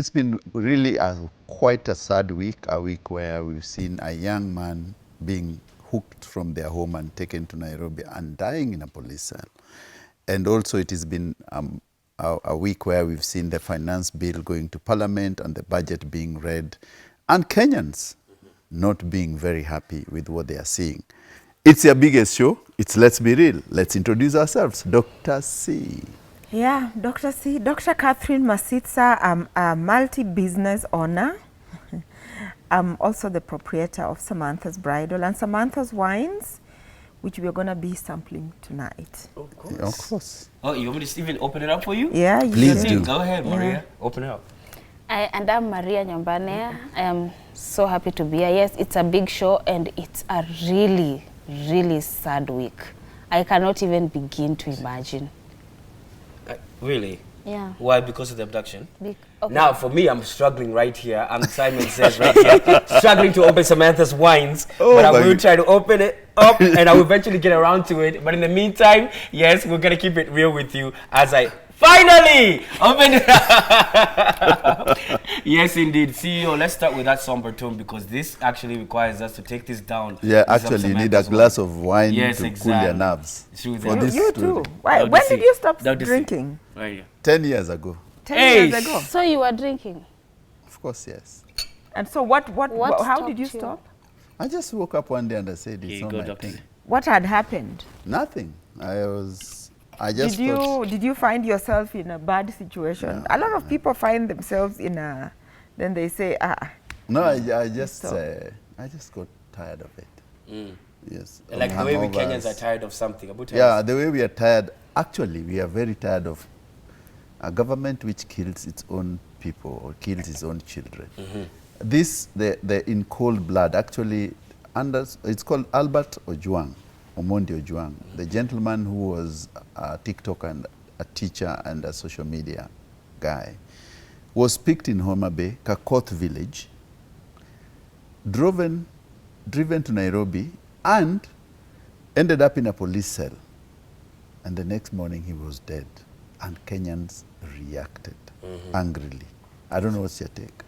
It's been really quite a sad week, a week where we've seen a young man being hooked from their home and taken to Nairobi and dying in a police cell. And also it has been a week where we've seen the finance bill going to parliament and the budget being read, and Kenyans not being very happy with what they are seeing. It's your biggest show. It's Let's Be Real. Let's introduce ourselves. Dr. C. Yeah, Dr. C. Dr. Catherine Masitsa. I'm a multi-business owner. I'm also the proprietor of Samantha's Bridal and Samantha's Wines, which we're going to be sampling tonight. Of course. Yeah, of course. Oh, you want me to even open it up for you? Yeah, you Please do. do. Go ahead, Maria. Yeah. Open it up. I'm Maria Nyambane. I am so happy to be here. Yes, it's a big show and it's a really, really sad week. I cannot even begin to imagine. Really? Yeah. Why? Because of the abduction? Okay. Now, for me, I'm struggling right here. I'm Simon Says right here, struggling to open Samantha's Wines, but I will try to open it up, and I will eventually get around to it. But in the meantime, yes, we're gonna keep it real with you as I finally open it up. Yes, indeed. CEO, let's start with that somber tone because this actually requires us to take this down. Yeah, actually you need a glass of wine to cool your nerves. True. You too. Why, when did you stop Dr. C. drinking? Right here. 10 years ago. 10 years ago. So you were drinking? Of course, yes. And so how did you stopped you? stop? I just woke up one day and I said, it's not my thing. What had happened? Nothing. I just thought, Did you find yourself in a bad situation? A lot of people find themselves in a, then they say, no, I just got tired of it. Yes. Like the way we Hangovers. Kenyans are tired of something. Yeah, the way we are tired. Actually, we are very tired of a government which kills its own people or kills its own children. This, the in cold blood, actually, it's called Albert Ojwang, Omondi Ojwang, the gentleman who was a TikTok and a teacher and a social media guy, was picked in Homa Bay, Kakoth village, driven to Nairobi, and ended up in a police cell. And the next morning he was dead. And Kenyans reacted angrily. I don't know what's your take.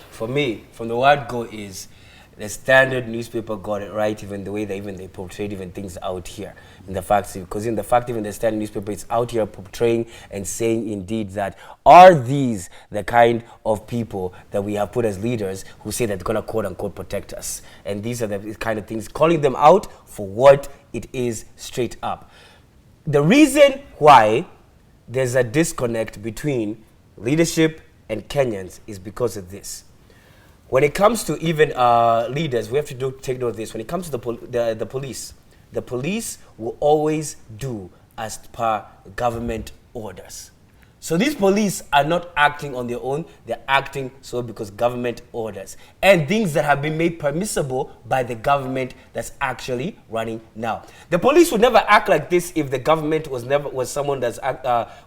For me, from the word go is the standard newspaper got it right, even the way they portrayed even things out here in the facts, because in the fact even the standard newspaper is out here portraying and saying indeed that are these the kind of people that we have put as leaders who say that they're gonna quote unquote protect us, and these are the kind of things, calling them out for what it is straight up. The reason why there's a disconnect between leadership and Kenyans is because of this. When it comes to even leaders, we have to take note of this. When it comes to the police will always do as per government orders. So these police are not acting on their own, they're acting so because government orders. And things that have been made permissible by the government that's actually running now. The police would never act like this if the government was someone that's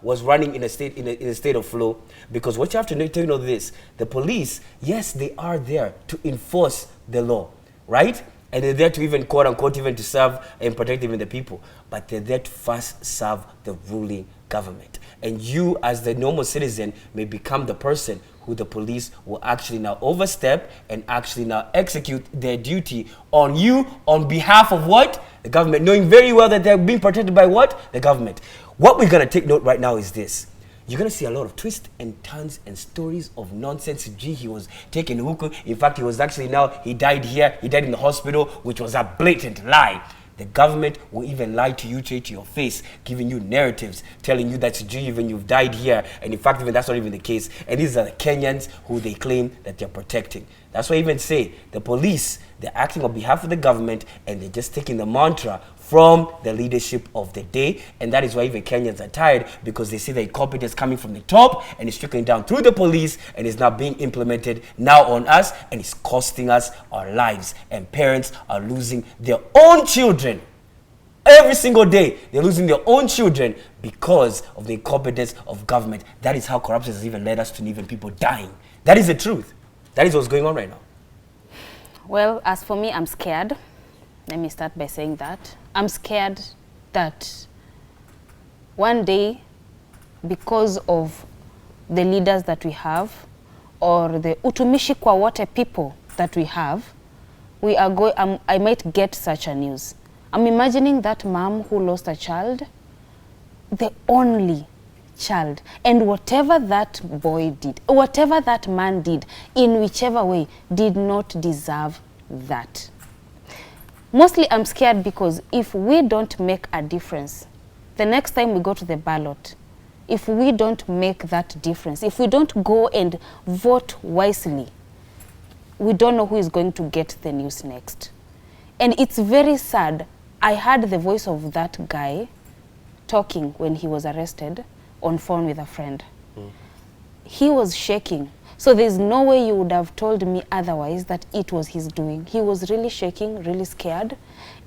was running in a state of flow. Because what you have to take note of this, the police, yes, they are there to enforce the law, right? And they're there to even quote unquote even to serve and protect even the people. But they're there to first serve the ruling government. And you as the normal citizen may become the person who the police will actually now overstep and actually now execute their duty on you on behalf of what? The government, knowing very well that they're being protected by what? The government. What we're gonna take note right now is this. You're going to see a lot of twists and turns and stories of nonsense. Gee, he was taken hookah. In fact, he was actually he died here. He died in the hospital, which was a blatant lie. The government will even lie to you to your face, giving you narratives, telling you that gee, even you've died here. And in fact, even that's not even the case. And these are the Kenyans who they claim that they're protecting. That's why I even say the police, they're acting on behalf of the government and they're just taking the mantra from the leadership of the day. And that is why even Kenyans are tired, because they see the incompetence coming from the top and it's trickling down through the police and is now being implemented now on us, and it's costing us our lives. And parents are losing their own children. Every single day, they're losing their own children because of the incompetence of government. That is how corruption has even led us to even people dying. That is the truth. That is what's going on right now. Well, as for me, I'm scared. Let me start by saying that. I'm scared that one day, because of the leaders that we have, or the utumishi kwa wote people that we have, we are going. I might get such a news. I'm imagining that mom who lost a child, the only child, and whatever that boy did, whatever that man did, in whichever way, did not deserve that. Mostly I'm scared because if we don't make a difference, the next time we go to the ballot, if we don't make that difference, if we don't go and vote wisely, we don't know who is going to get the news next. And it's very sad. I heard the voice of that guy talking when he was arrested on phone with a friend. He was shaking. So there's no way you would have told me otherwise that it was his doing. He was really shaking, really scared.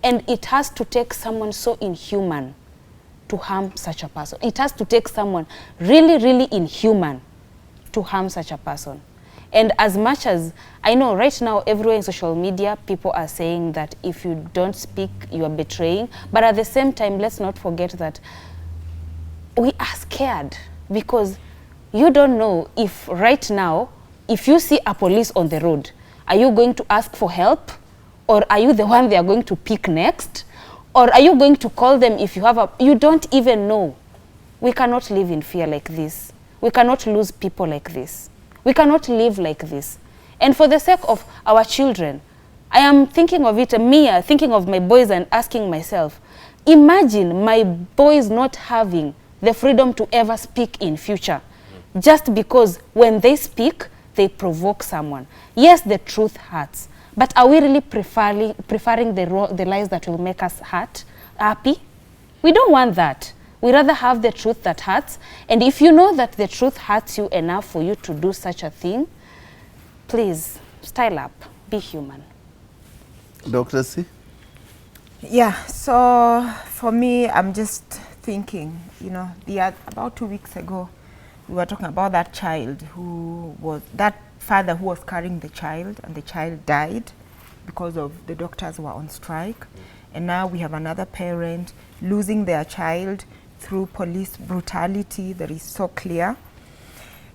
And it has to take someone so inhuman to harm such a person. It has to take someone really, really inhuman to harm such a person. And as much as I know right now, everywhere in social media, people are saying that if you don't speak, you are betraying. But at the same time, let's not forget that we are scared because you don't know if right now, if you see a police on the road, are you going to ask for help? Or are you the one they are going to pick next? Or are you going to call them if you have a... You don't even know. We cannot live in fear like this. We cannot lose people like this. We cannot live like this. And for the sake of our children, I am thinking of it, thinking of my boys and asking myself, imagine my boys not having the freedom to ever speak in future, just because when they speak, they provoke someone. Yes, the truth hurts, but are we really preferring the lies that will make us happy? We don't want that. We rather have the truth that hurts. And if you know that the truth hurts you enough for you to do such a thing, please style up, be human. Dr. C? Yeah, so for me, I'm just thinking, you know, about 2 weeks ago, we were talking about that child who was, that father who was carrying the child, and the child died because of the doctors were on strike. And now we have another parent losing their child through police brutality that is so clear.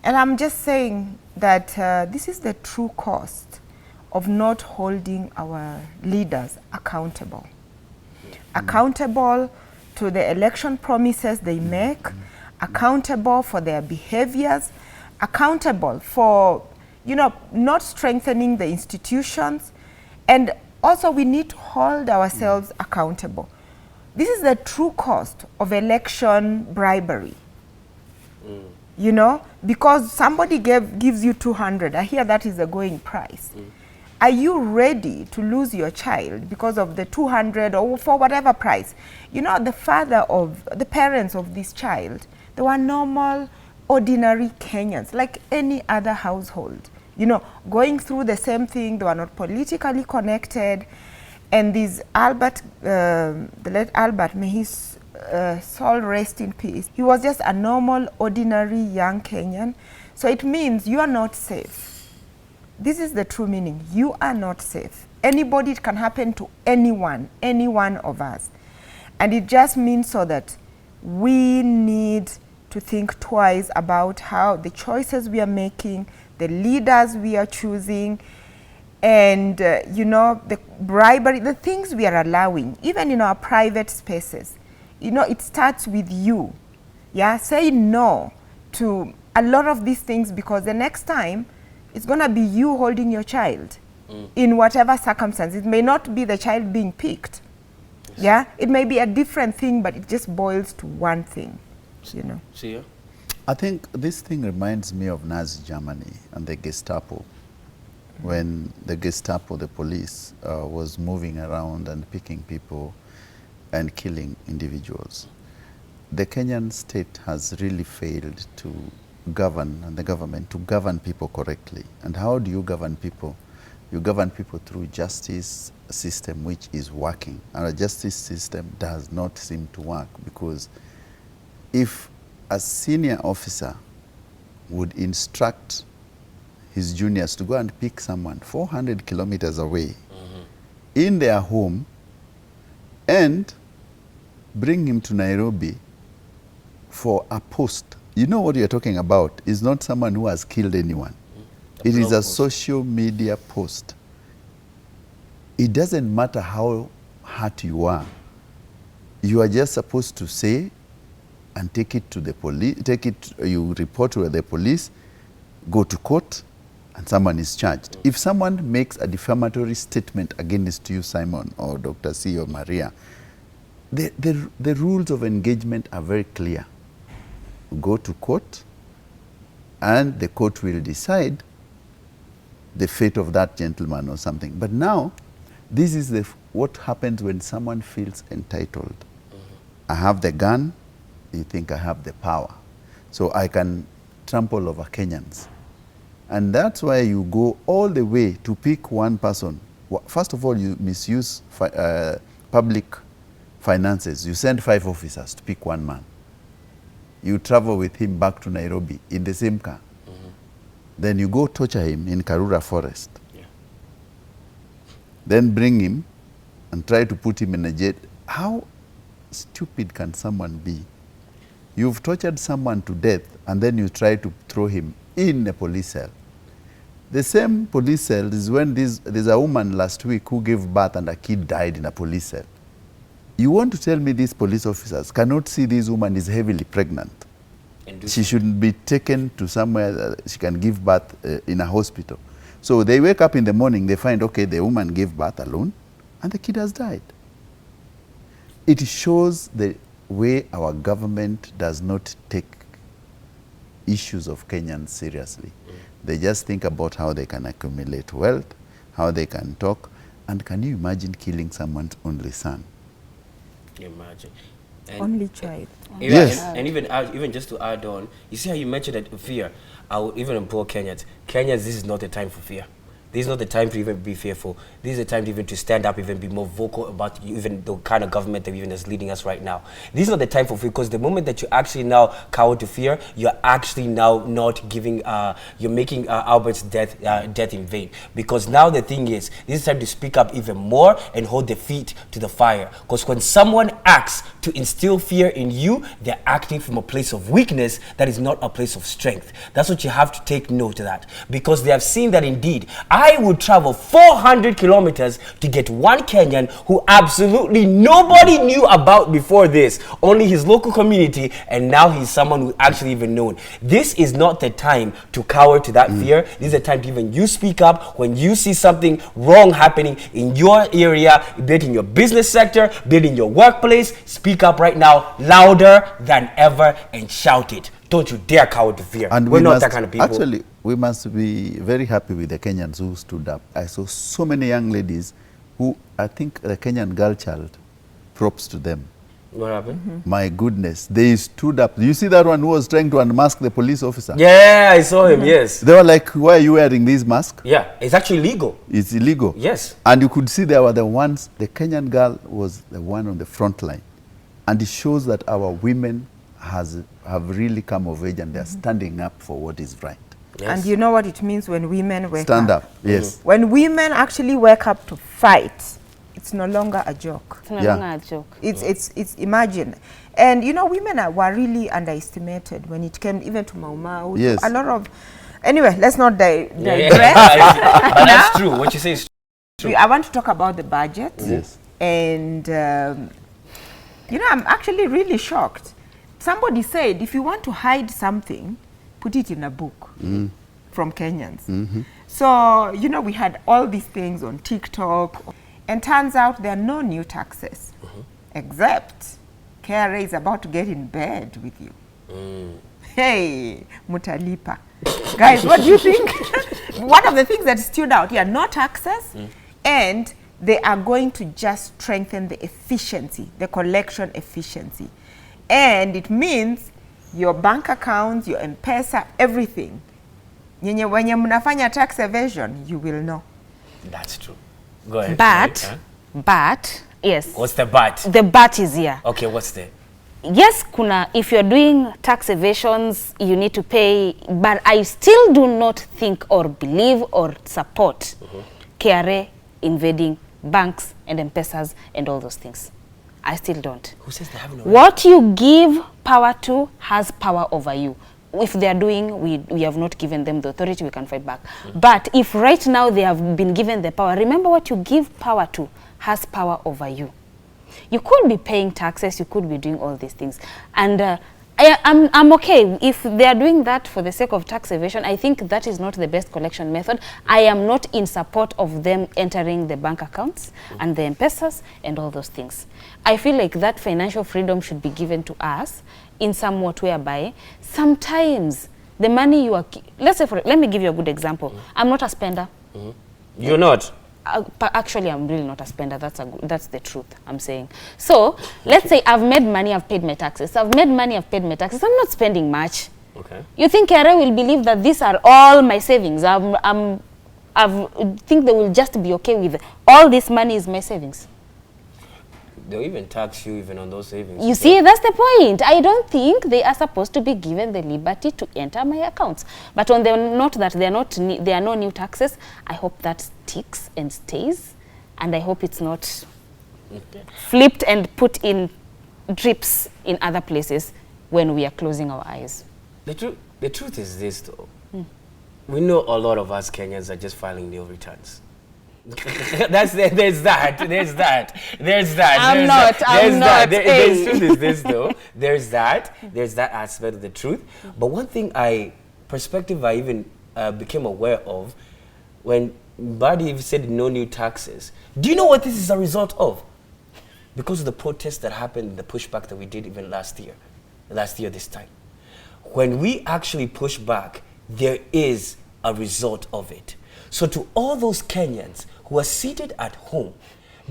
And I'm just saying that this is the true cost of not holding our leaders accountable. Accountable to the election promises they make, accountable for their behaviors, accountable for, you know, not strengthening the institutions. And also we need to hold ourselves accountable. This is the true cost of election bribery. You know, because somebody gives you 200, I hear that is a going price. Are you ready to lose your child because of the 200 or for whatever price? You know, the parents of this child, they were normal, ordinary Kenyans, like any other household. You know, going through the same thing, they were not politically connected. And this Albert, the late Albert, may his soul rest in peace. He was just a normal, ordinary young Kenyan. So it means you are not safe. This is the true meaning. You are not safe. Anybody, it can happen to anyone, any one of us. And it just means so that we need to think twice about how the choices we are making, the leaders we are choosing, and you know, the bribery, the things we are allowing, even in our private spaces. You know, it starts with you. Yeah, say no to a lot of these things, because the next time it's gonna be you holding your child in whatever circumstance. It may not be the child being picked. Yes. Yeah, it may be a different thing, but it just boils to one thing, you know. See you. I think this thing reminds me of Nazi Germany and the Gestapo. When the Gestapo, the police, was moving around and picking people and killing individuals. The Kenyan state has really failed to govern, and the government to govern people correctly. And how do you govern people? You govern people through justice system which is working. And a justice system does not seem to work, because if a senior officer would instruct his juniors to go and pick someone 400 kilometers away in their home and bring him to Nairobi for a post you know what you're talking about is not someone who has killed anyone. It is a social media post. It doesn't matter how hurt you are. You are just supposed to say and take it to the police, you report to the police, go to court, and someone is charged. If someone makes a defamatory statement against you, Simon, or Dr. C, or Maria, the rules of engagement are very clear. Go to court, and the court will decide the fate of that gentleman or something. But now, this is what happens when someone feels entitled. I have the gun, you think I have the power. So I can trample over Kenyans. And that's why you go all the way to pick one person. First of all, you misuse public finances. You send 5 officers to pick one man. You travel with him back to Nairobi in the same car. Then you go torture him in Karura Forest. Yeah. Then bring him and try to put him in a jet. How stupid can someone be? You've tortured someone to death and then you try to throw him in a police cell. The same police cell is when there's a woman last week who gave birth and a kid died in a police cell. You want to tell me these police officers cannot see this woman is heavily pregnant? She should be taken to somewhere that she can give birth in a hospital. So they wake up in the morning, they find, okay, the woman gave birth alone and the kid has died. It shows the way our government does not take issues of Kenyans seriously. They just think about how they can accumulate wealth, how they can talk. And can you imagine killing someone's only son? Imagine. And only child. Yes. And even just to add on, you see how you mentioned that fear. I would even implore Kenyans, this is not the time for fear. This is not the time to even be fearful. This is the time to even to stand up, even be more vocal about even the kind of government that even is leading us right now. This is not the time for fear, because the moment that you actually now cower to fear, you're actually now not giving, you're making Albert's death in vain. Because now the thing is, this is time to speak up even more and hold their feet to the fire. Because when someone acts to instill fear in you, they're acting from a place of weakness that is not a place of strength. That's what you have to take note of that. Because they have seen that indeed, I would travel 400 kilometers to get one Kenyan who absolutely nobody knew about before this, only his local community, and now he's someone who actually even known. This is not the time to cower to that fear. This is the time to even you speak up when you see something wrong happening in your area, be it in your business sector, be it in your workplace. Speak up right now, louder than ever, and shout it. Don't you dare cower to fear. And we're not that kind of people. Actually, we must be very happy with the Kenyans who stood up. I saw so many young ladies who, I think the Kenyan girl child, props to them. What happened? My goodness, they stood up. You see that one who was trying to unmask the police officer? Yeah, I saw him, yes. They were like, why are you wearing this mask? Yeah, it's actually illegal. It's illegal. Yes. And you could see there were the ones, the Kenyan girl was the one on the front line. And it shows that our women have really come of age and they're standing up for what is right. Yes. And you know what it means when women wake up? Stand up, yes. When women actually wake up to fight, it's no longer a joke. It's no longer a joke. It's imagine. And you know, women were really underestimated when it came even to Mau Mau. Yes. A lot of, anyway, let's not digress. But that's true. What you say is true. I want to talk about the budget. Yes. And, you know, I'm actually really shocked. Somebody said, if you want to hide something, put it in a book from Kenyans. So, you know, we had all these things on TikTok, and turns out there are no new taxes, except KRA is about to get in bed with you. Hey, Mutalipa. Guys, what do you think? One of the things that stood out here, no taxes, and they are going to just strengthen the efficiency, the collection efficiency. And it means your bank accounts, your M-Pesa, everything. When you mnafanya tax evasion, you will know. That's true. Go ahead. But, yes. What's the but? The but is here. Okay, what's the? Yes, if you're doing tax evasions, you need to pay, but I still do not think or believe or support KRA invading banks and M-Pesas and all those things. I still don't. Who says they have no right? What you give power to has power over you. If they are doing, we have not given them the authority, we can fight back. But if right now they have been given the power, remember what you give power to has power over you. You could be paying taxes, you could be doing all these things. And I'm okay if they are doing that for the sake of tax evasion. I think that is not the best collection method. I am not in support of them entering the bank accounts and the M-Pesas and all those things. I feel like that financial freedom should be given to us in somewhat whereby sometimes the money you are, let's say, let me give you a good example. I'm not a spender. You're not? Actually, I'm really not a spender. That's the truth I'm saying. So let's say I've made money, I've paid my taxes. I've made money, I've paid my taxes. I'm not spending much. Okay. You think KRA will believe that these are all my savings? I think they will just be okay with all this money is my savings. They'll even tax you even on those savings. You see, that's the point. I don't think they are supposed to be given the liberty to enter my accounts. But on the note that there are no new taxes, I hope that sticks and stays. And I hope it's not flipped and put in drips in other places when we are closing our eyes. The truth is this, though. We know a lot of us Kenyans are just filing nil returns. There's that. I'm not. The truth is this, though. There's that aspect of the truth. But one thing perspective I even became aware of when Buddy said no new taxes. Do you know what this is a result of? Because of the protests that happened, the pushback that we did even last year this time. When we actually push back, there is a result of it. So to all those Kenyans who are seated at home,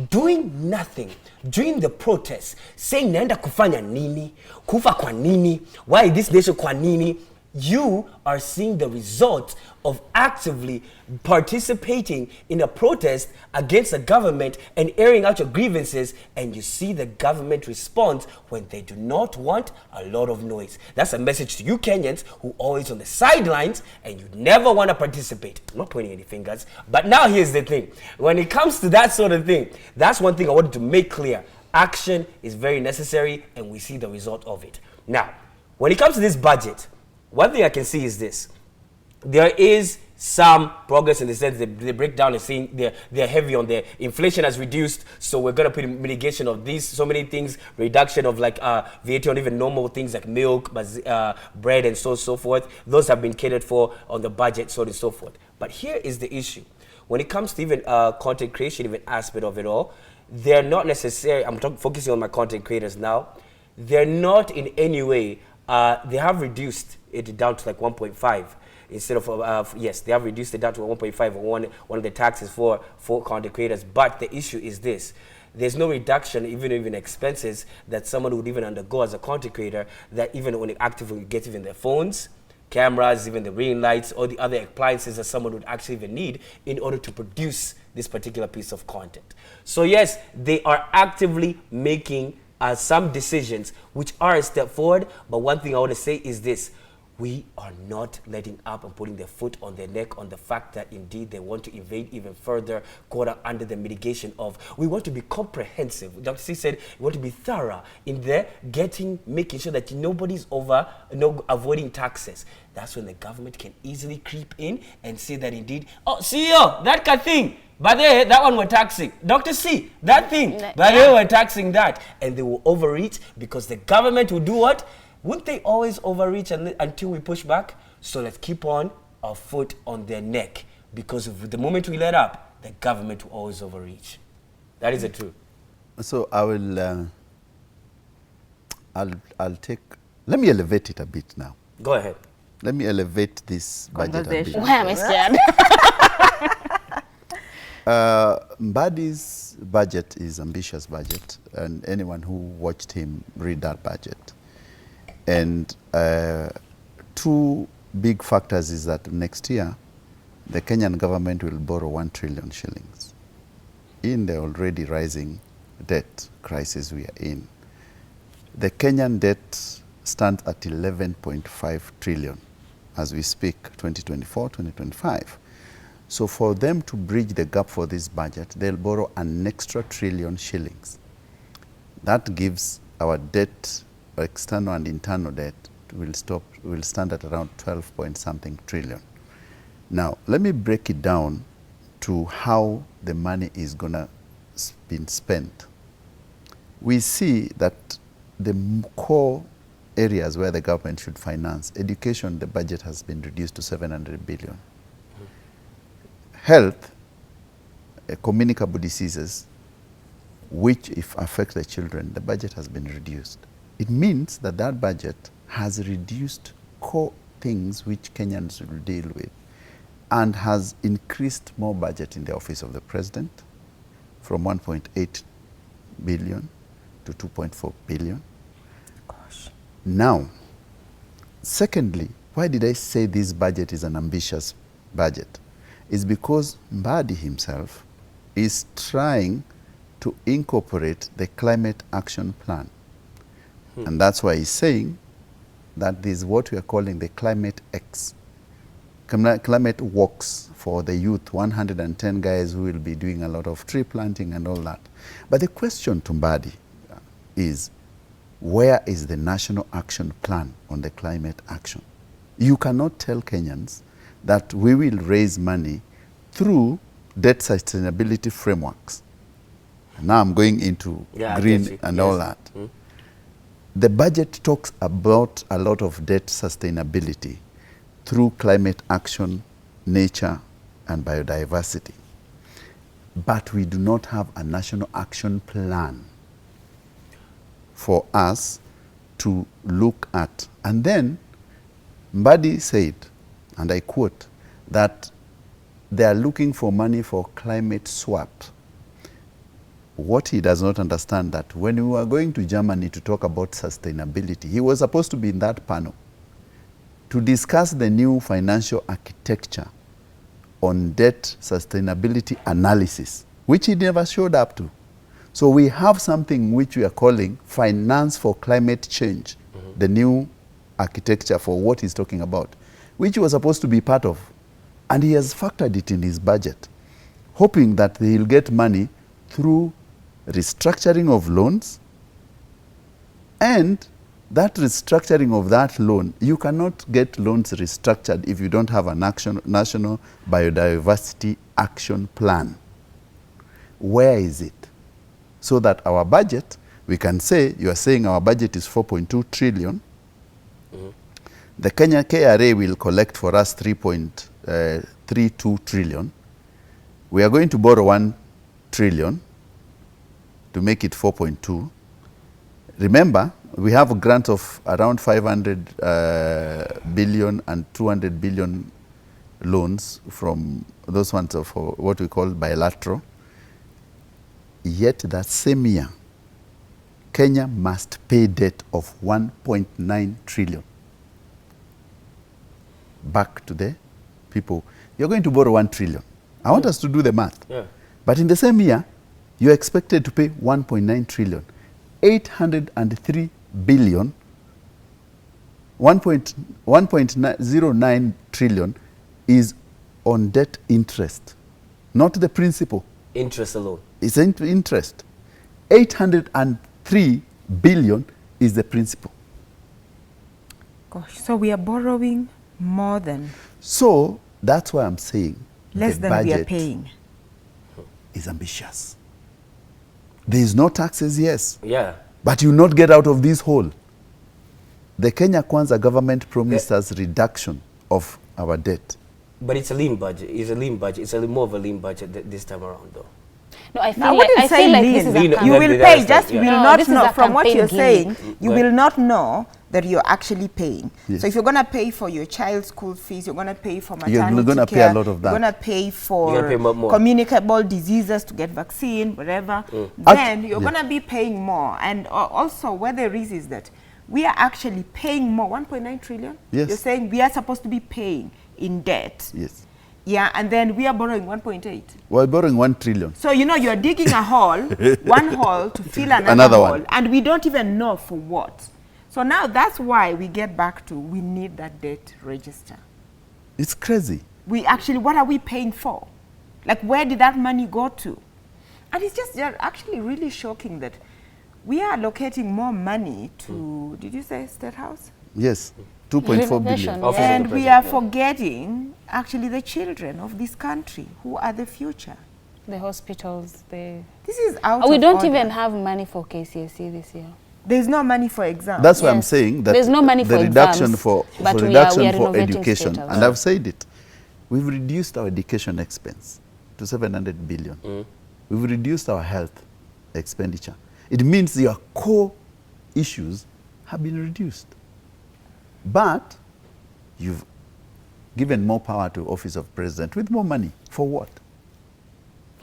doing nothing during the protests, saying naenda kufanya nini, kufa kwa nini, why this nation kwa nini, you are seeing the result of actively participating in a protest against the government and airing out your grievances, and you see the government respond when they do not want a lot of noise. That's a message to you Kenyans who are always on the sidelines and you never want to participate. I'm not pointing any fingers, but now here's the thing. When it comes to that sort of thing, that's one thing I wanted to make clear. Action is very necessary and we see the result of it. Now, when it comes to this budget, one thing I can see is this. There is some progress in the sense that they break down and saying they're heavy on the inflation has reduced, so we're going to put in mitigation of these, so many things, reduction of like VAT on even normal things like milk, bread and so forth. Those have been catered for on the budget, so on and so forth. But here is the issue. When it comes to even content creation, even aspect of it all, they're not necessarily, focusing on my content creators now, they're not in any way, they have reduced it down to like 1.5 instead of, yes, they have reduced it down to 1.5 on one of the taxes for content creators. But the issue is this. There's no reduction even expenses that someone would even undergo as a content creator, that even when they actively get even their phones, cameras, even the ring lights, or the other appliances that someone would actually even need in order to produce this particular piece of content. So yes, they are actively making some decisions which are a step forward, but one thing I want to say is this. We are not letting up and putting their foot on their neck on the fact that indeed they want to invade even further, quota under the mitigation of, we want to be comprehensive. Dr. C said we want to be thorough in there, making sure that nobody's avoiding taxes. That's when the government can easily creep in and say that indeed, oh, CEO, that kind of thing, but that one we're taxing. Dr. C, that thing, but they were taxing that. And they will overreach because the government will do what? Wouldn't they always overreach until we push back? So let's keep on our foot on their neck, because the moment we let up, the government will always overreach. That is the truth. So I will, let me elevate it a bit now. Go ahead. Let me elevate this budget a bit. Why am I scared? Mbadi's budget is ambitious budget, and anyone who watched him read that budget. And two big factors is that next year, the Kenyan government will borrow 1 trillion shillings in the already rising debt crisis we are in. The Kenyan debt stands at 11.5 trillion as we speak, 2024, 2025. So for them to bridge the gap for this budget, they'll borrow an extra 1 trillion shillings. that gives our debt, external and internal debt, will stand at around 12 point something trillion. Now, let me break it down to how the money is going to be spent. We see that the core areas where the government should finance, education, the budget has been reduced to 700 billion. Health, communicable diseases, which if affect the children, the budget has been reduced. It means that that budget has reduced core things which Kenyans will deal with, and has increased more budget in the office of the president from 1.8 billion to 2.4 billion. Gosh. Now, secondly, why did I say this budget is an ambitious budget? It's because Mbadi himself is trying to incorporate the climate action plan. And that's why he's saying that this is what we are calling the Climate X. Climate walks for the youth, 110 guys who will be doing a lot of tree planting and all that. But the question to Mbadi is, where is the national action plan on the climate action? You cannot tell Kenyans that we will raise money through debt sustainability frameworks. Now I'm going into green and all that. The budget talks about a lot of debt sustainability through climate action, nature, and biodiversity. But we do not have a national action plan for us to look at. And then Mbadi said, and I quote, that they are looking for money for climate swap. What he does not understand, that when we were going to Germany to talk about sustainability, he was supposed to be in that panel to discuss the new financial architecture on debt sustainability analysis, which he never showed up to. So we have something which we are calling finance for climate change, the new architecture for what he's talking about, which he was supposed to be part of. And he has factored it in his budget, hoping that he'll get money through restructuring of loans, and that restructuring of that loan, you cannot get loans restructured if you don't have a national biodiversity action plan. Where is it? So that our budget, we can say, you are saying our budget is 4.2 trillion. The Kenya KRA will collect for us 3.32 trillion. We are going to borrow 1 trillion to make it 4.2. Remember, we have a grant of around 500 billion and 200 billion loans from those ones of what we call bilateral. Yet that same year, Kenya must pay debt of 1.9 trillion back to the people. You're going to borrow 1 trillion. I want us to do the math. But in the same year, you're expected to pay 1.9 trillion. 803 billion, 1.09 trillion is on debt interest, not the principal. Interest alone. It's interest. 803 billion is the principal. Gosh, so we are borrowing more than... So that's why I'm saying less the than we are budget paying. Is ambitious. There is no taxes, yes. Yeah. But you will not get out of this hole. The Kenya Kwanza government promised us reduction of our debt. But it's a lean budget. It's a lean budget. It's more of a lean budget this time around, though. No, I feel I like, wouldn't I say feel like lean. this is a Lean, You campaign. will that's pay, just yeah. will No, not this is know. a From what you're campaign saying, you will not know that you're actually paying. Yes. So if you're going to pay for your child's school fees, you're going to pay for maternity You're gonna care, pay a lot of that. you're going to pay for You're gonna pay more. communicable diseases to get vaccine, whatever, then you're going to be paying more. And also where the risk is that we are actually paying more, 1.9 trillion. Yes. You're saying we are supposed to be paying in debt. Yes. Yeah, and then we are borrowing 1.8. We're borrowing 1 trillion. So, you know, you're digging a hole, one hole to fill another hole, one. and we don't even know for what. So now that's why we get back to, we need that debt register. It's crazy. We actually, what are we paying for? Like, where did that money go to? And it's just actually really shocking that we are allocating more money to, did you say State House? Yes, 2.4 Renovation, billion. yeah. Office of the And we President, are yeah. forgetting actually the children of this country who are the future. The hospitals, the... This is out we of don't order. even have money for KCSE this year. There's no money for exams. That's why I'm Yes. saying that There's no money the for reduction exams, for but we are reduction for renovating education, State House. and I've said it, we've reduced our education expense to 700 billion. We've reduced our health expenditure. It means your core issues have been reduced. But you've given more power to Office of President with more money. For what?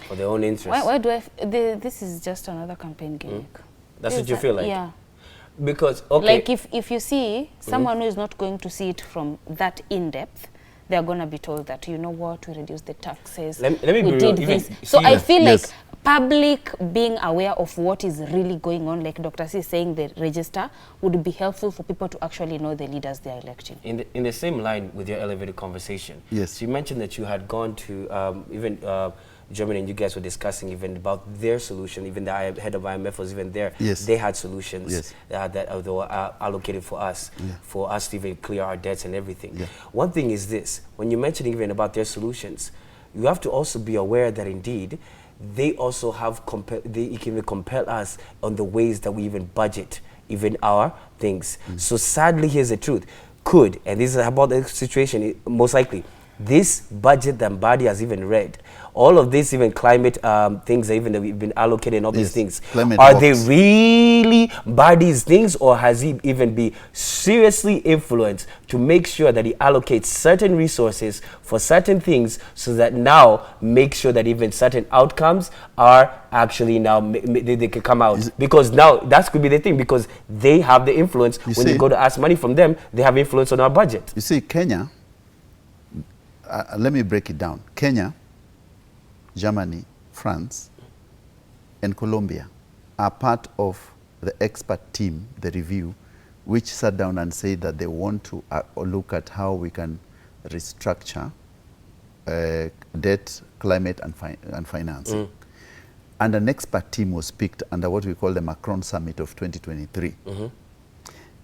For their own interest. Why do this is just another campaign gimmick. That's This what you is feel like? Yeah. Because, okay. Like if you see someone who is not going to see it from that in-depth, they are going to be told that, you know what, we reduced the taxes, Let me we be did real, this. even So I serious. feel Yes. like public being aware of what is really going on, like Dr. C is saying, the register would be helpful for people to actually know the leaders they are electing. In the same line with your elevated conversation, Yes. so you mentioned that you had gone to even Germany, and you guys were discussing even about their solution. Even the head of IMF was even there. Yes. They had solutions Yes. that they were allocated for us to even clear our debts and everything. Yeah. One thing is this: when you mention even about their solutions, you have to also be aware that indeed they also have they can even compel us on the ways that we even budget even our things. So sadly, here's the truth: and this is about the situation, most likely this budget that Mbadi has even read, all of this even climate things that we've been allocated and all these Yes, things, climate are they works. really Mbadi's things, or has he even been seriously influenced to make sure that he allocates certain resources for certain things, so that now make sure that even certain outcomes are actually now they can come out? Because now that could be the thing, because they have the influence. When you go to ask money from them, they have influence on our budget. You see, Kenya, let me break it down. Kenya, Germany, France, and Colombia are part of the expert team, the review, which sat down and said that they want to look at how we can restructure debt, climate, and financing. And an expert team was picked under what we call the Macron Summit of 2023.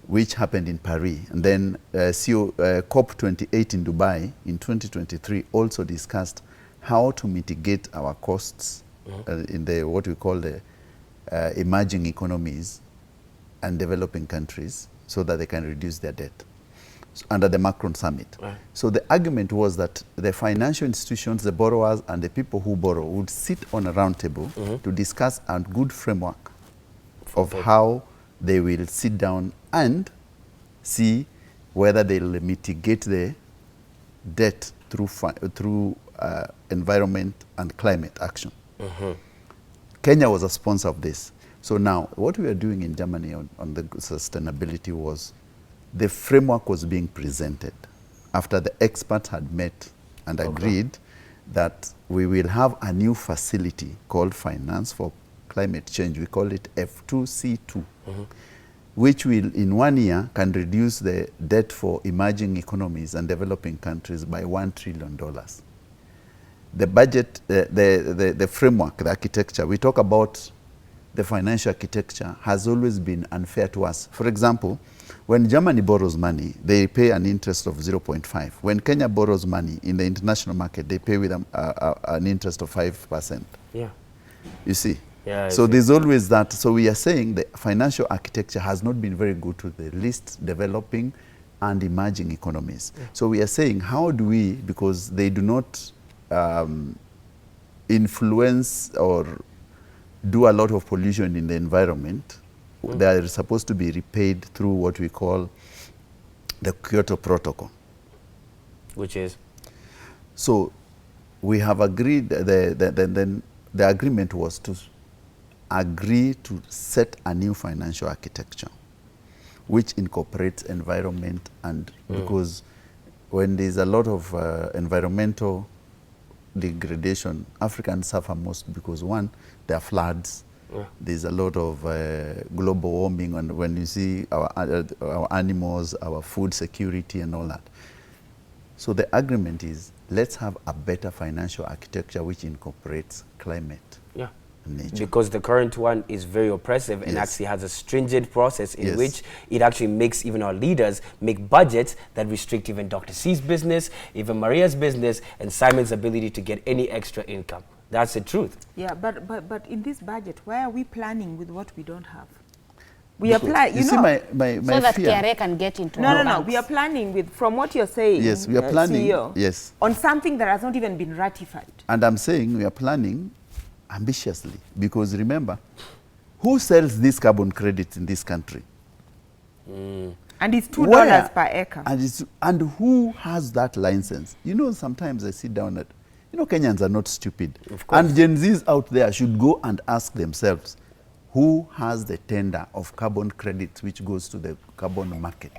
Which happened in Paris. And then COP28 in Dubai in 2023 also discussed how to mitigate our costs in the what we call the emerging economies and developing countries, so that they can reduce their debt under the Macron Summit. Right. So the argument was that the financial institutions, the borrowers, and the people who borrow would sit on a round table to discuss a good framework of how they will sit down and see whether they'll mitigate the debt through environment and climate action. Kenya was a sponsor of this. So now, what we are doing in Germany on the sustainability was, the framework was being presented after the experts had met and agreed that we will have a new facility called Finance for Climate Change. We call it F2C2, which will, in 1 year, can reduce the debt for emerging economies and developing countries by $1 trillion. The budget, the framework, the architecture, we talk about the financial architecture has always been unfair to us. For example, when Germany borrows money, they pay an interest of 0.5. When Kenya borrows money in the international market, they pay with an interest of 5%. Yeah. You see? Yeah, So there's always that. So we are saying the financial architecture has not been very good to the least developing and emerging economies. So we are saying, how do we, because they do not influence or do a lot of pollution in the environment, they are supposed to be repaid through what we call the Kyoto Protocol. Which is? So we have agreed, then the agreement was to agree to set a new financial architecture which incorporates environment, and because when there's a lot of environmental degradation, Africans suffer most because, one, there are floods, there's a lot of global warming, and when you see our animals, our food security and all that. So the agreement is, let's have a better financial architecture which incorporates climate. Yeah. nature. Because the current one is very oppressive and actually has a stringent process in which it actually makes even our leaders make budgets that restrict even Dr. C's business, even Maria's business, and Simon's ability to get any extra income. That's the truth. Yeah, but in this budget, why are we planning with what we don't have? We apply, you see, my so that fear. KRA can get into No. banks. We are planning with, from what you're saying, Yes, we are planning, CEO, yes. on something that has not even been ratified. And I'm saying we are planning ambitiously, because remember, who sells these carbon credits in this country? And it's $2 per acre. And who has that license? You know, sometimes I sit down at, you know, Kenyans are not stupid. Of course. And Gen Zs out there should go and ask themselves, who has the tender of carbon credits which goes to the carbon market?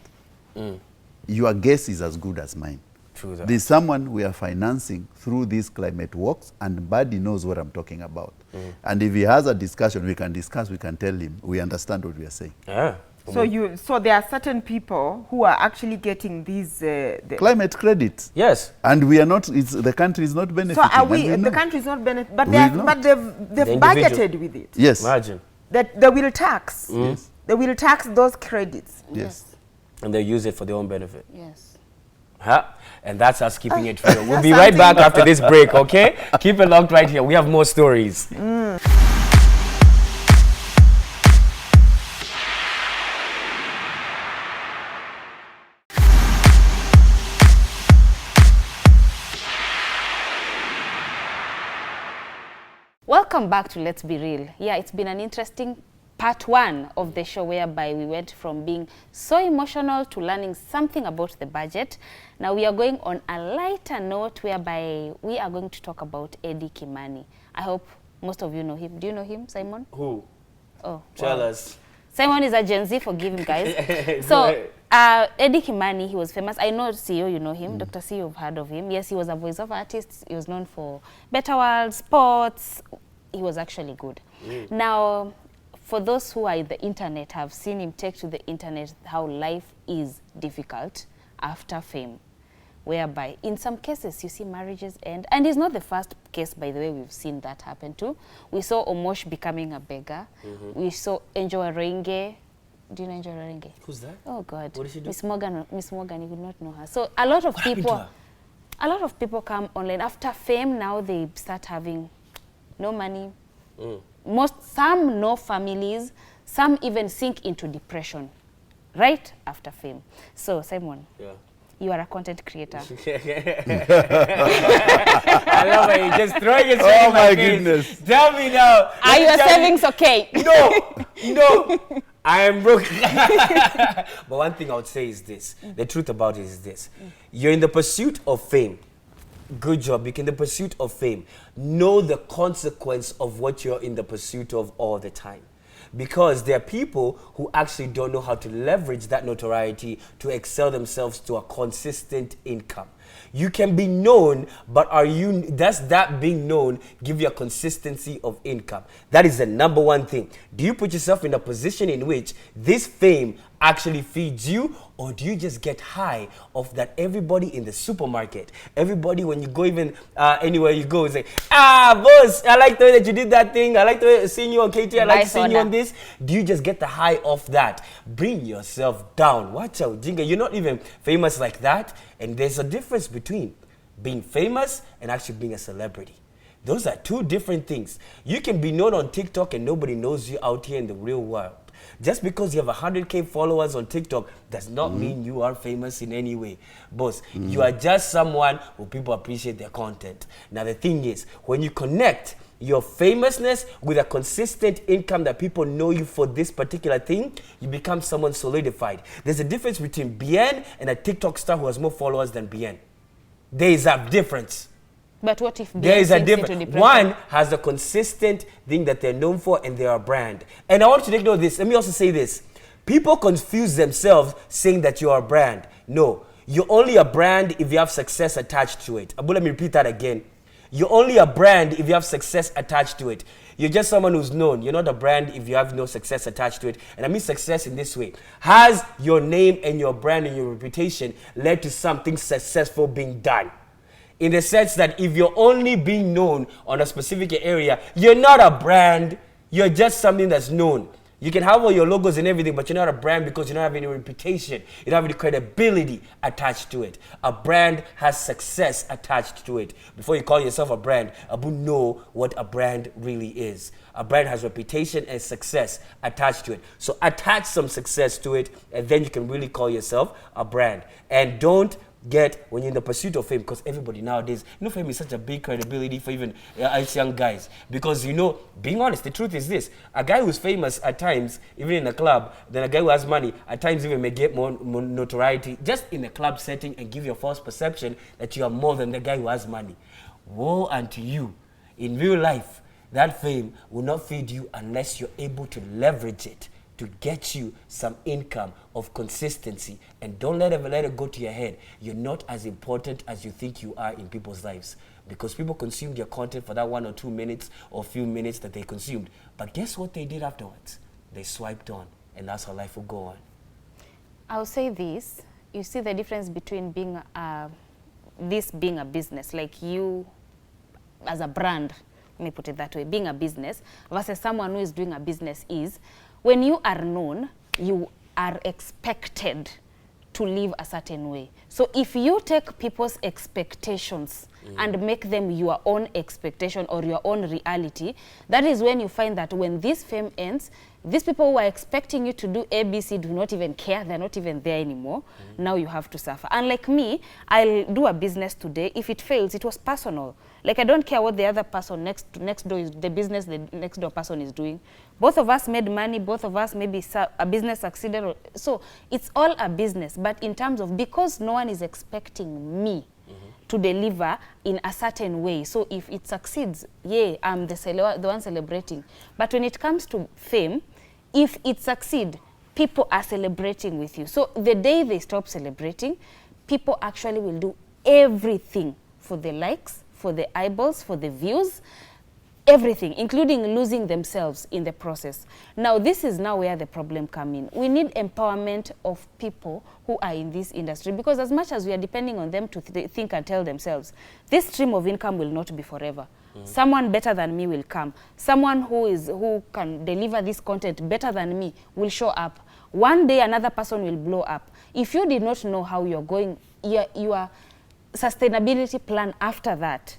Your guess is as good as mine. True that. There's someone we are financing through these climate walks, and Buddy knows what I'm talking about. And if he has a discussion, we can discuss, we can tell him, we understand what we are saying. Yeah. So there are certain people who are actually getting these Climate credits. Yes. And we are not, the country is not benefiting. So are we? and The know. country is not benefit, but We they are, not. but they've individual. budgeted with it. Yes. Imagine. That they will tax. Yes. They will tax those credits. Yes. And they use it for their own benefit. Yes. Huh? And that's us keeping it real. We'll be right back after this break, okay? Keep it locked right here. We have more stories. Welcome back to Let's Be Real. Yeah, it's been an interesting part one of the show whereby we went from being so emotional to learning something about the budget. Now we are going on a lighter note whereby we are going to talk about Eddie Kimani. I hope most of you know him. Do you know him, Simon? Who? Oh, Tell wow. us. Simon is a Gen Z, forgive him, guys. Go So, ahead. Eddie Kimani, he was famous. I know CEO, you know him. Dr. CEO, you've heard of him. Yes, he was a voice-over artist. He was known for Better World, sports. He was actually good. Now, for those who are in the internet, have seen him take to the internet how life is difficult after fame, whereby in some cases you see marriages end. And it's not the first case, by the way, we've seen that happen too. We saw Omosh becoming a beggar. We saw Angel Renge. Do you know Angel Renge? Who's that? Oh God. What did she do? Miss Morgan, you would not know her. So a lot of What happened to people, her? a lot of people come online after fame. Now they start having no money. Some no families. Some even sink into depression right after fame. So Simon, Yeah. you are a content creator. I love it. You're just throwing it Oh in my face. goodness. Tell me now. Are your savings okay? No. I am broke. But one thing I would say is this. The truth about it is this. You're in the pursuit of fame. Good job. You're in the pursuit of fame. Know the consequence of what you're in the pursuit of all the time. Because there are people who actually don't know how to leverage that notoriety to excel themselves to a consistent income. You can be known, but does that being known give you a consistency of income? That is the number one thing. Do you put yourself in a position in which this fame actually feeds you, or do you just get high of that? Everybody in the supermarket, everybody when you go even anywhere you go is like, boss, I like the way that you did that thing. I like the way seeing you on KT. I like seeing you on this. Do you just get the high of that? Bring yourself down. Watch out, Jinga. You're not even famous like that. And there's a difference between being famous and actually being a celebrity. Those are two different things. You can be known on TikTok and nobody knows you out here in the real world. Just because you have 100K followers on TikTok does not mean you are famous in any way. Boss, you are just someone who people appreciate their content. Now the thing is, when you connect your famousness with a consistent income that people know you for this particular thing, you become someone solidified. There's a difference between Bien and a TikTok star who has more followers than Bien. There is a difference. But what if There is a sinks into difference. depression? One has a consistent thing that they're known for and they're a brand. And I want you to take note of this. Let me also say this. People confuse themselves saying that you're a brand. No, you're only a brand if you have success attached to it. Abu, let me repeat that again. You're only a brand if you have success attached to it. You're just someone who's known. You're not a brand if you have no success attached to it. And I mean success in this way. Has your name and your brand and your reputation led to something successful being done? in the sense that if you're only being known on a specific area, you're not a brand, you're just something that's known. You can have all your logos and everything, but you're not a brand because you don't have any reputation. You don't have any credibility attached to it. A brand has success attached to it. Before you call yourself a brand, Abu know what a brand really is. A brand has reputation and success attached to it. So attach some success to it, and then you can really call yourself a brand. And don't get when you're in the pursuit of fame, because everybody nowadays, fame is such a big credibility for even us young guys. Because, being honest, the truth is this: a guy who's famous at times, even in a club, then a guy who has money at times even may get more notoriety just in a club setting and give you a false perception that you are more than the guy who has money. Woe unto you. In real life, that fame will not feed you unless you're able to leverage it to get you some income of consistency. And don't let it go to your head. You're not as important as you think you are in people's lives, because people consumed your content for that 1 or 2 minutes or few minutes that they consumed. But guess what they did afterwards? They swiped on, and that's how life will go on. I'll say this. You see the difference between being this being a business, like you as a brand, let me put it that way, being a business versus someone who is doing a business is, when you are known, you are expected to live a certain way. So if you take people's expectations and make them your own expectation or your own reality, that is when you find that when this fame ends, these people who are expecting you to do ABC do not even care. They're not even there anymore. Now you have to suffer. Unlike me, I'll do a business today. If it fails, it was personal. Like, I don't care what the other person next door is, the business the next door person is doing. Both of us made money. Both of us maybe a business succeeded. So it's all a business. But in terms of, because no one is expecting me to deliver in a certain way. So if it succeeds, yeah, I'm the one celebrating. But when it comes to fame, if it succeeds, people are celebrating with you. So the day they stop celebrating, people actually will do everything for the likes, for the eyeballs, for the views, everything, including losing themselves in the process. Now, this is now where the problem comes in. We need empowerment of people who are in this industry, because as much as we are depending on them to think and tell themselves, this stream of income will not be forever. Someone better than me will come. Someone who can deliver this content better than me will show up. One day another person will blow up. If you did not know how you're going, your sustainability plan after that,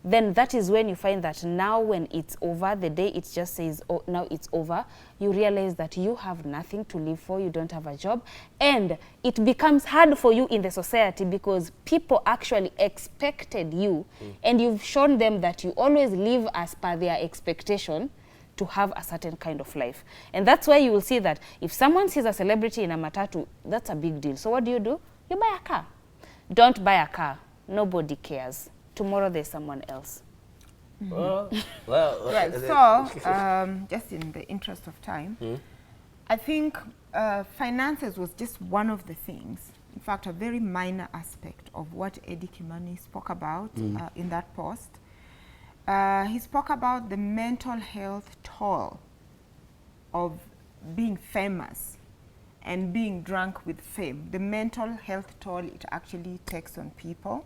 then that is when you find that now when it's over, the day it just says, oh, now it's over, you realize that you have nothing to live for, you don't have a job, and it becomes hard for you in the society because people actually expected you, and you've shown them that you always live as per their expectation to have a certain kind of life. And that's why you will see that if someone sees a celebrity in a matatu, that's a big deal. So what do? You buy a car. Don't buy a car. Nobody cares. Tomorrow there's someone else. Well, Right, so just in the interest of time, I think finances was just one of the things, in fact a very minor aspect of what Eddie Kimani spoke about in that post. He spoke about the mental health toll of being famous and being drunk with fame, the mental health toll it actually takes on people.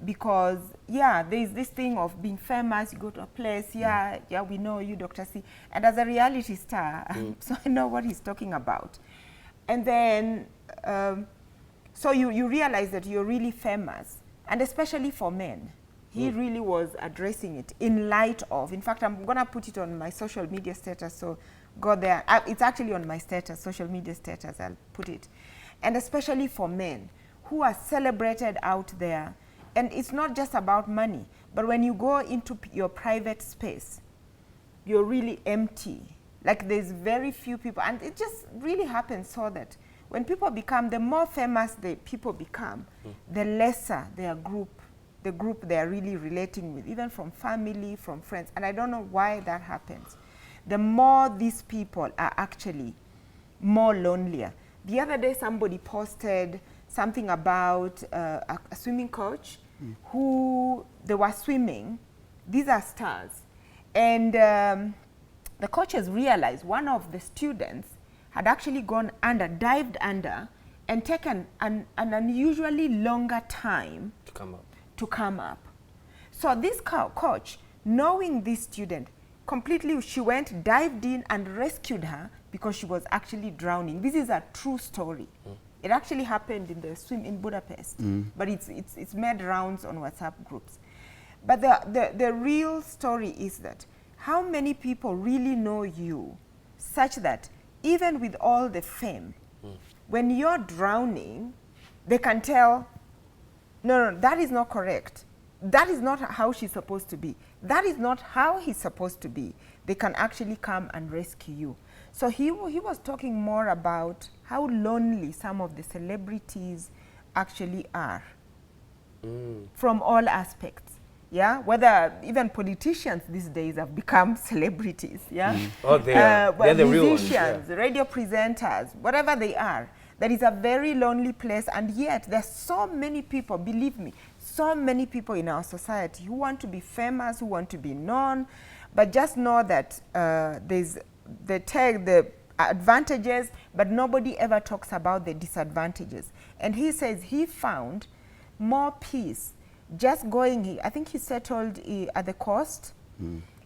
Because, yeah, there's this thing of being famous, you go to a place, yeah, we know you, Dr. C. And as a reality star, so I know what he's talking about. And then, so you realize that you're really famous, and especially for men. He really was addressing it in light of, in fact, I'm going to put it on my social media status, so go there. It's actually on my status, social media status, I'll put it. And especially for men who are celebrated out there. And it's not just about money, but when you go into your private space, you're really empty. Like there's very few people, and it just really happens so that when people become, the more famous the people become, the lesser their group, the group they are really relating with, even from family, from friends. And I don't know why that happens. The more these people are actually more lonelier. The other day somebody posted something about a swimming coach who they were swimming. These are stars. And the coaches realized one of the students had actually gone under, dived under, and taken an unusually longer time to come up. So this coach, knowing this student, completely, she went, dived in and rescued her because she was actually drowning. This is a true story. It actually happened in the swim in Budapest, but it's made rounds on WhatsApp groups. But the real story is that how many people really know you such that even with all the fame, when you're drowning, they can tell, no, that is not correct. That is not how she's supposed to be. That is not how he's supposed to be. They can actually come and rescue you. So he was talking more about how lonely some of the celebrities actually are from all aspects. Yeah, whether even politicians these days have become celebrities. Yeah, Oh, they're the real ones, musicians, radio presenters, whatever they are. That is a very lonely place, and yet there's so many people, believe me, so many people in our society who want to be famous, who want to be known, but just know that there's the advantages, but nobody ever talks about the disadvantages. And he says he found more peace just going, I think he settled at the coast,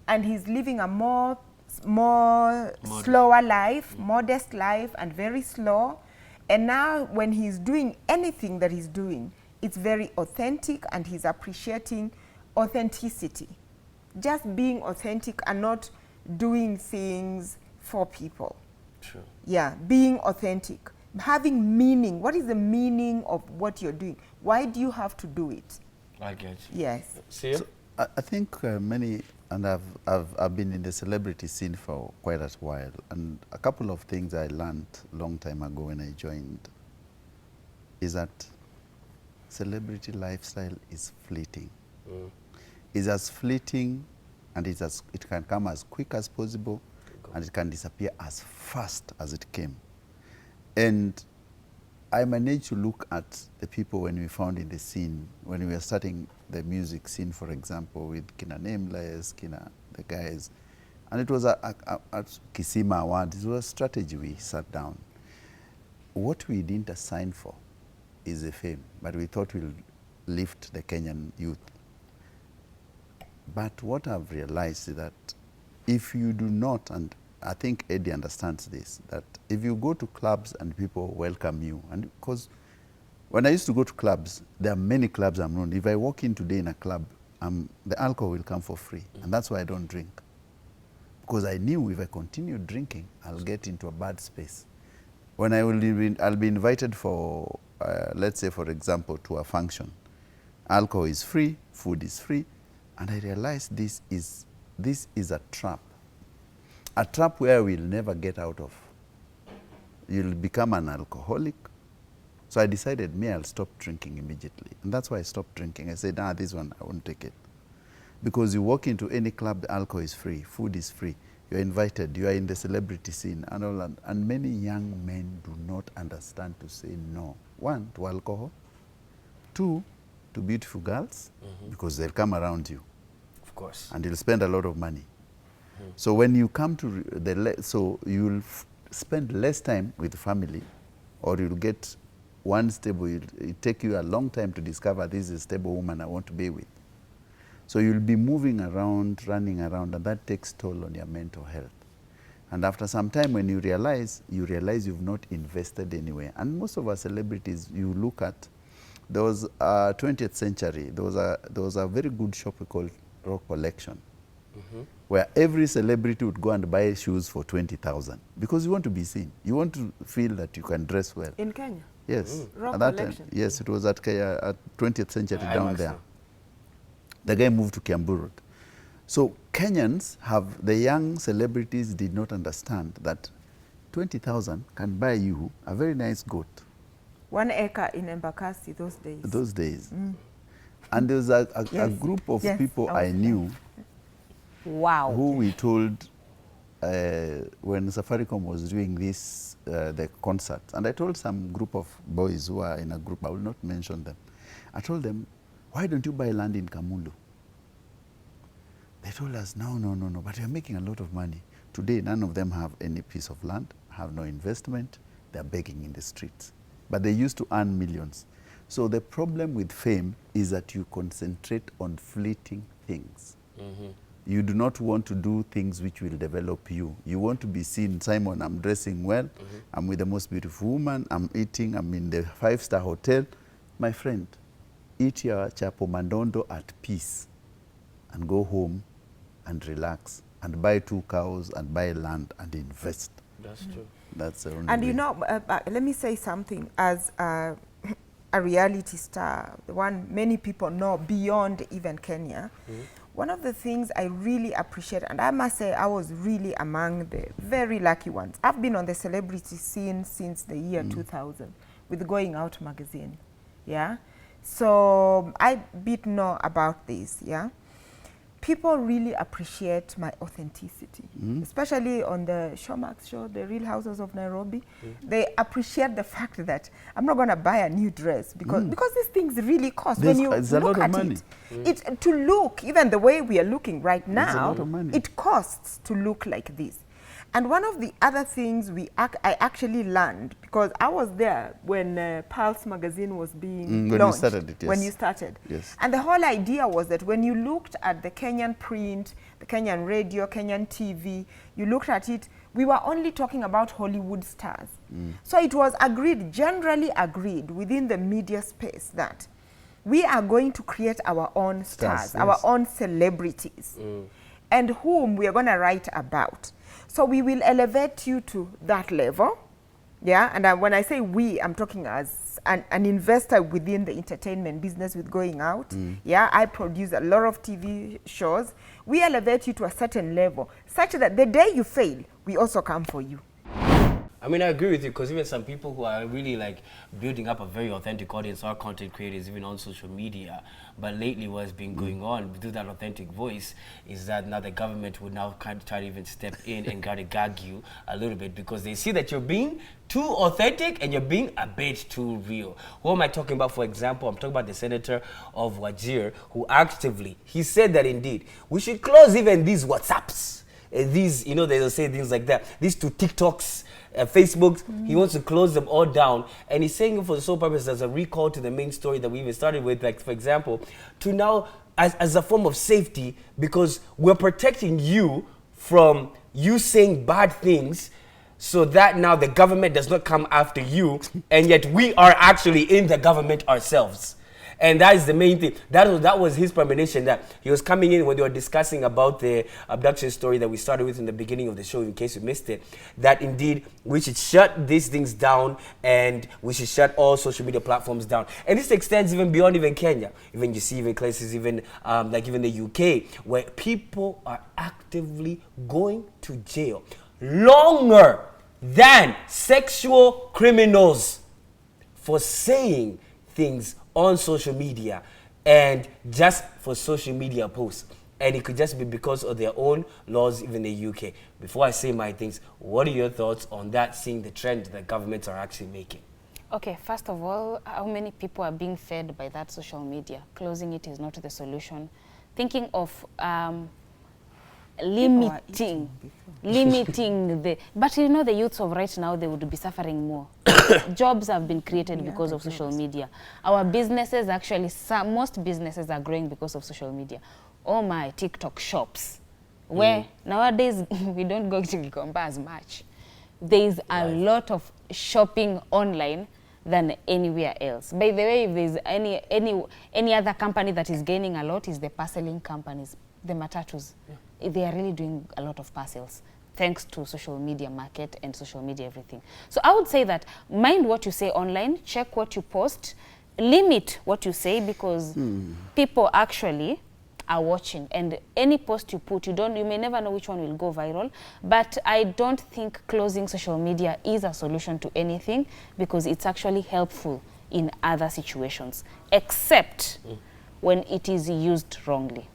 and he's living a more slower life, modest life, and very slow. And now when he's doing anything that he's doing, it's very authentic, and he's appreciating authenticity. Just being authentic and not doing things for people. True. Yeah, being authentic, having meaning. What is the meaning of what you're doing? Why do you have to do it? I get you. Yes. See you? So I think many, and I've been in the celebrity scene for quite a while, and a couple of things I learned a long time ago when I joined is that celebrity lifestyle is fleeting. It's as fleeting, and it can come as quick as possible, and it can disappear as fast as it came. And I managed to look at the people when we found in the scene, when we were starting the music scene, for example, with Kina Nameless, Kina, the guys. And it was a Kisima Award. It was a strategy. We sat down. What we didn't sign for is the fame, but we thought we'll lift the Kenyan youth. But what I've realized is that if you do not, and I think Eddie understands this, that if you go to clubs and people welcome you, and because when I used to go to clubs, there are many clubs I'm known. If I walk in today in a club, the alcohol will come for free, and that's why I don't drink. Because I knew if I continue drinking, I'll get into a bad space. When I'll be invited for, let's say for example, to a function. Alcohol is free, food is free, and I realized this is a trap. A trap where we'll never get out of. You'll become an alcoholic. So I decided, I'll stop drinking immediately. And that's why I stopped drinking. I said, this one, I won't take it. Because you walk into any club, the alcohol is free, food is free. You're invited, you are in the celebrity scene, and all that. And many young men do not understand to say no. 1, to alcohol. 2, to beautiful girls, because they'll come around you. Of course. And you'll spend a lot of money. So when you come to so you'll spend less time with the family, or you'll get one stable. It'll take you a long time to discover this is a stable woman I want to be with. So you'll be moving around, running around, and that takes toll on your mental health. And after some time, when you realize you've not invested anywhere. And most of our celebrities, you look at, there was 20th century. There was a very good shop called Rock Collection. Where every celebrity would go and buy shoes for 20,000 because you want to be seen. You want to feel that you can dress well. In Kenya? Yes. Rock at that Collection? time, yes, it was at 20th century down there. The guy moved to Kiambu Road. So Kenyans the young celebrities did not understand that 20,000 can buy you a very nice goat. 1 acre in Embakasi those days. Those days. And there was a group of people I knew. Wow. Who we told when Safaricom was doing this, the concert. And I told some group of boys who are in a group, I will not mention them. I told them, why don't you buy land in Kamulu? They told us, no, but you're making a lot of money. Today, none of them have any piece of land, have no investment. They're begging in the streets. But they used to earn millions. So the problem with fame is that you concentrate on fleeting things. You do not want to do things which will develop you. You want to be seen, Simon, I'm dressing well, I'm with the most beautiful woman, I'm eating, I'm in the 5-star hotel. My friend, eat your chapo mandondo at peace and go home and relax and buy 2 cows and buy land and invest. That's true. That's the only And way. you know, let me say something. As a reality star, the one many people know beyond even Kenya, one of the things I really appreciate, and I must say I was really among the very lucky ones. I've been on the celebrity scene since the year 2000 with Going Out magazine, yeah? So I bit know about this, yeah? People really appreciate my authenticity, especially on the Showmax show, The Real Houses of Nairobi. They appreciate the fact that I'm not going to buy a new dress because these things really cost. There's- when you it's a look lot of at money. it, to look, even the way we are looking right now, lot of money. it costs to look like this. And one of the other things I actually learned, because I was there when Pulse magazine was being When you launched. started it, yes. When you started. Yes. And the whole idea was that when you looked at the Kenyan print, the Kenyan radio, Kenyan TV, you looked at it, we were only talking about Hollywood stars. So it was agreed, generally agreed within the media space that we are going to create our own stars, Stars, our yes. own celebrities, and whom we are going to write about. So we will elevate you to that level. Yeah, and when I say we, I'm talking as an investor within the entertainment business with Going Out. Yeah, I produce a lot of TV shows. We elevate you to a certain level, such that the day you fail, we also come for you. I mean, I agree with you, because even some people who are really like building up a very authentic audience are content creators, even on social media. But lately, what's been going on with that authentic voice is that now the government would now kind of try to even step in and try to gag you a little bit, because they see that you're being too authentic and you're being a bit too real. Who am I talking about? For example, I'm talking about the senator of Wajir, who actively, he said that indeed, we should close even these WhatsApps. These, you know, they'll say things like that. These 2 TikToks, Facebook, he wants to close them all down. And he's saying it for the sole purpose as a recall to the main story that we even started with, like, for example, to now, as a form of safety, because we're protecting you from you saying bad things, so that now the government does not come after you, and yet we are actually in the government ourselves. And that is the main thing. That was his premonition, that he was coming in when they were discussing about the abduction story that we started with in the beginning of the show, in case you missed it, that indeed we should shut these things down and we should shut all social media platforms down. And this extends even beyond even Kenya. Even you see even places, even like even the UK, where people are actively going to jail longer than sexual criminals for saying things on social media and just for social media posts. And it could just be because of their own laws, even in the UK. Before I say my things, what are your thoughts on that, seeing the trend that governments are actually making? Okay, first of all, how many people are being fed by that social media? Closing it is not the solution. Thinking of limiting the, but you know, the youths of right now, they would be suffering more. Jobs have been created because of social media. Our businesses, actually, most businesses are growing because of social media. Oh my, TikTok shops, where nowadays we don't go to Gikomba as much. There is a lot of shopping online than anywhere else. By the way, if there's any other company that is gaining a lot, is the parceling companies, the matatus. They are really doing a lot of parcels, thanks to social media market and social media everything. So I would say that mind what you say online, check what you post, limit what you say, because people actually are watching, and any post you put, you may never know which one will go viral. But I don't think closing social media is a solution to anything, because it's actually helpful in other situations, except when it is used wrongly.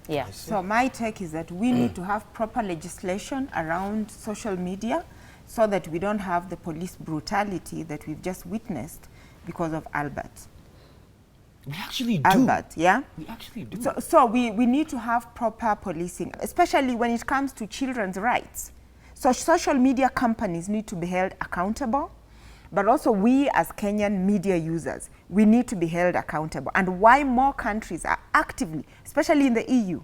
Yeah. So my take is that we need to have proper legislation around social media, so that we don't have the police brutality that we've just witnessed because of Albert. We actually do. Albert, yeah? We actually do. So we need to have proper policing, especially when it comes to children's rights. So social media companies need to be held accountable. but also we as Kenyan media users, we need to be held accountable. And why more countries are actively, especially in the EU,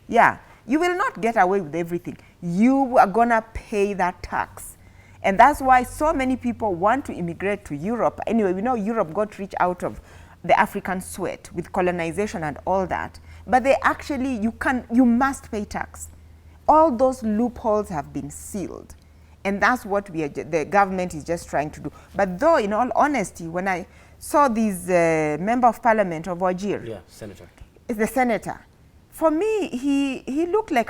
yeah, you will not get away with everything. You are gonna pay that tax. And that's why so many people want to immigrate to Europe. Anyway, we know Europe got rich out of the African sweat with colonization and all that. But they actually, you must pay tax. All those loopholes have been sealed. And that's what the government is just trying to do. But though, in all honesty, when I saw this member of parliament of Wajir, Yeah, senator. is the senator, for me, he looked like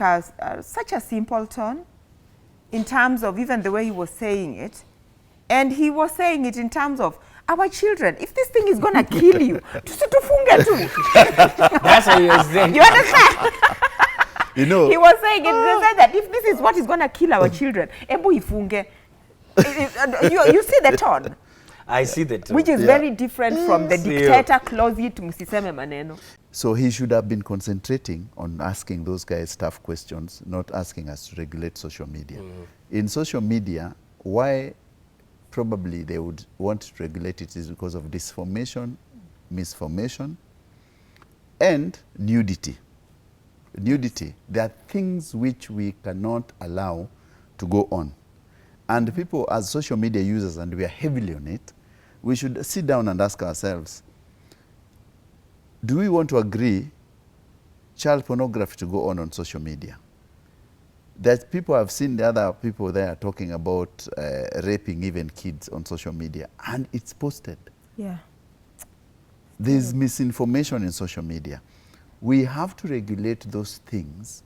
such a simpleton in terms of even the way he was saying it. And he was saying it in terms of our children. If this thing is going to kill you, tufunge tu. That's what he was saying. You understand? You know, He was saying it, they said that if this is what is going to kill our children, ebu ifunge. You see the tone, I see that too. which is very different from the See dictator close it to msiseme maneno. so he should have been concentrating on asking those guys tough questions, not asking us to regulate social media. In social media, why probably they would want to regulate it is because of disinformation, misformation, and nudity. Nudity. There are things which we cannot allow to go on. And people, as social media users, and we are heavily on it, we should sit down and ask ourselves, do we want to agree child pornography to go on social media? That people have seen the other people there talking about raping even kids on social media, and it's posted. Yeah. There's misinformation in social media. We have to regulate those things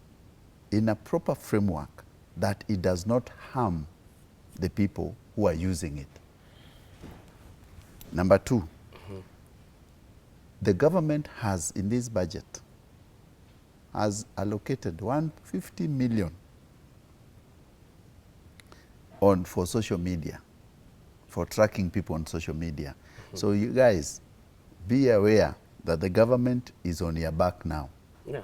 in a proper framework that it does not harm the people who are using it. Number two, the government has, in this budget, has allocated 150 million for social media, for tracking people on social media. So you guys, be aware that the government is on your back now. Yeah.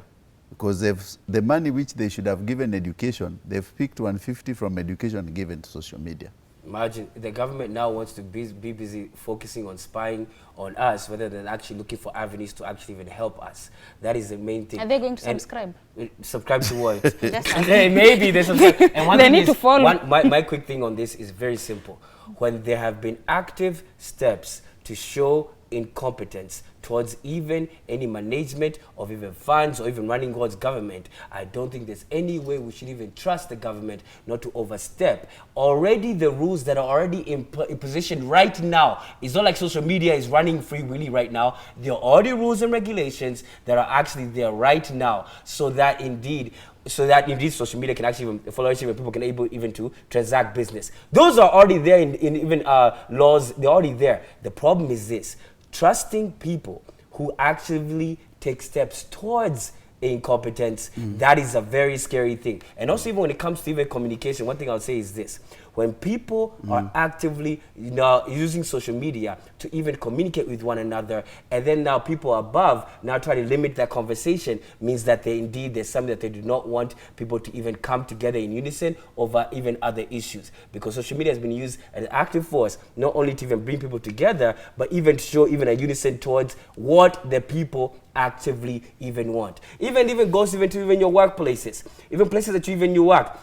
Because the money which they should have given education, they've picked 150 from education given to social media. Imagine the government now wants to be busy focusing on spying on us rather than actually looking for avenues to actually even help us. That is the main thing. Are they going to And subscribe? Subscribe to what? Just Maybe they subscribe. And one They thing need is, to follow. my quick thing on this is very simple. When there have been active steps to show incompetence towards even any management of even funds or even running towards government, I don't think there's any way we should even trust the government not to overstep. Already the rules that are already in position right now, it's not like social media is running free willy right now. There are already rules and regulations that are actually there right now so that indeed social media can actually even flourish, even people can able even to transact business. Those are already there in even laws, they're already there. The problem is this: trusting people who actively take steps towards incompetence, that is a very scary thing. And also even when it comes to even communication, one thing I'll say is this: when people are actively using social media to even communicate with one another, and then now people above now try to limit that conversation, means that there's something that they do not want people to even come together in unison over even other issues. Because social media has been used as an active force, not only to even bring people together, but even to show even a unison towards what the people actively even want. Even goes even to even your workplaces, even places that you work.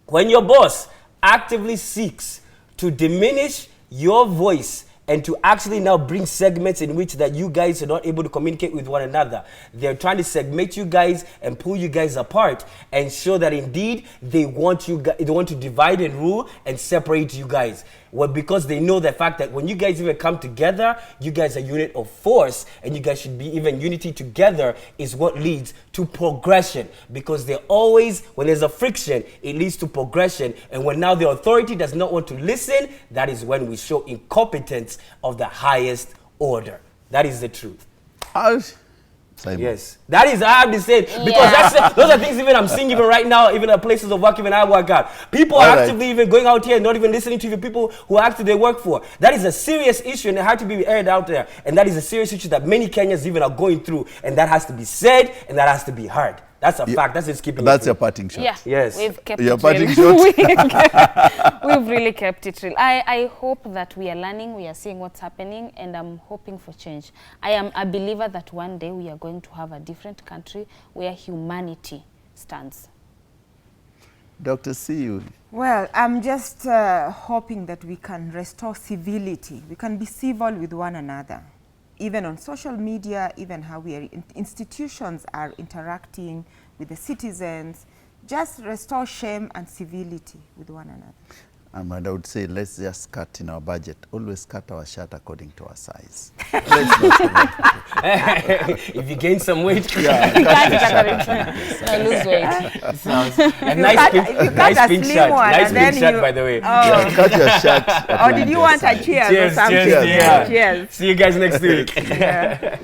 When your boss actively seeks to diminish your voice and to actually now bring segments in which that you guys are not able to communicate with one another. They're trying to segment you guys and pull you guys apart and show that indeed they want to divide and rule and separate you guys. Well, because they know the fact that when you guys even come together, you guys are a unit of force, and you guys should be even unity together is what leads to progression. Because they always, when there's a friction, it leads to progression. And when now the authority does not want to listen, that is when we show incompetence of the highest order. That is the truth. Simon. Yes, that is I have to say because those are things even I'm seeing even right now, even at places of work, even I work out. People are actively even going out here and not even listening to the people who actually they work for. That is a serious issue and it has to be aired out there. And that is a serious issue that many Kenyans even are going through, and that has to be said and that has to be heard. That's a fact. That's just keeping That's it your real. parting shot. Yeah, Yes. we've kept Your it parting real. shot. We've really kept it real. I hope that we are learning, we are seeing what's happening, and I'm hoping for change. I am a believer that one day we are going to have a different country where humanity stands. Dr. C, Well, I'm just hoping that we can restore civility. We can be civil with one another, even on social media, even how we are institutions are interacting with the citizens. Just restore shame and civility with one another. and I would say, let's just cut in our budget. Always cut our shirt according to our size. Let's not If you gain some weight, I lose weight. sounds a nice pink shirt. Nice pink shirt, by the way. cut your shirt. Or did you want a cheers or Cheers, something? cheers, yeah. Cheers. See you guys next week. Yeah.